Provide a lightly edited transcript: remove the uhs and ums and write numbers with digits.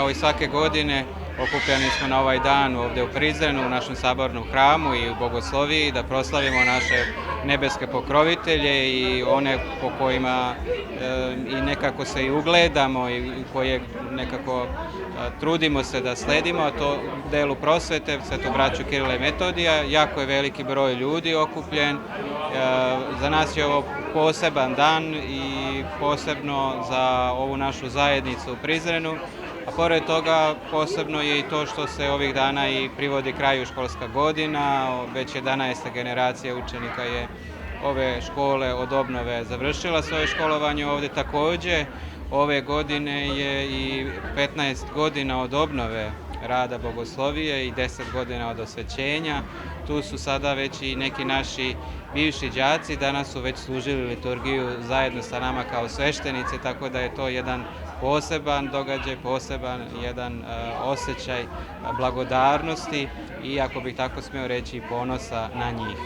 kao i svake godine, okupljeni smo na ovaj dan ovdje u Prizrenu, u našem sabornom hramu i u Bogosloviji, da proslavimo naše nebeske pokrovitelje i one po kojima i nekako se i ugledamo i koje nekako trudimo se da sledimo, a to u delu prosvete, Svetu braću Kirila i Metodija. Jako je veliki broj ljudi okupljen. Za nas je ovo poseban dan i posebno za ovu našu zajednicu u Prizrenu. A pored toga posebno je i to što se ovih dana i privodi kraju školska godina, već 11. generacija učenika je ove škole od obnove završila svoje školovanje ovdje. Također ove godine je i 15 godina od obnove rada Bogoslovije i 10 godina od osvećenja. Tu su sada već i neki naši bivši đaci, danas su već služili liturgiju zajedno sa nama kao sveštenici, tako da je to jedan poseban događaj, poseban jedan osjećaj blagodarnosti i, ako bih tako smio reći, ponosa na njih.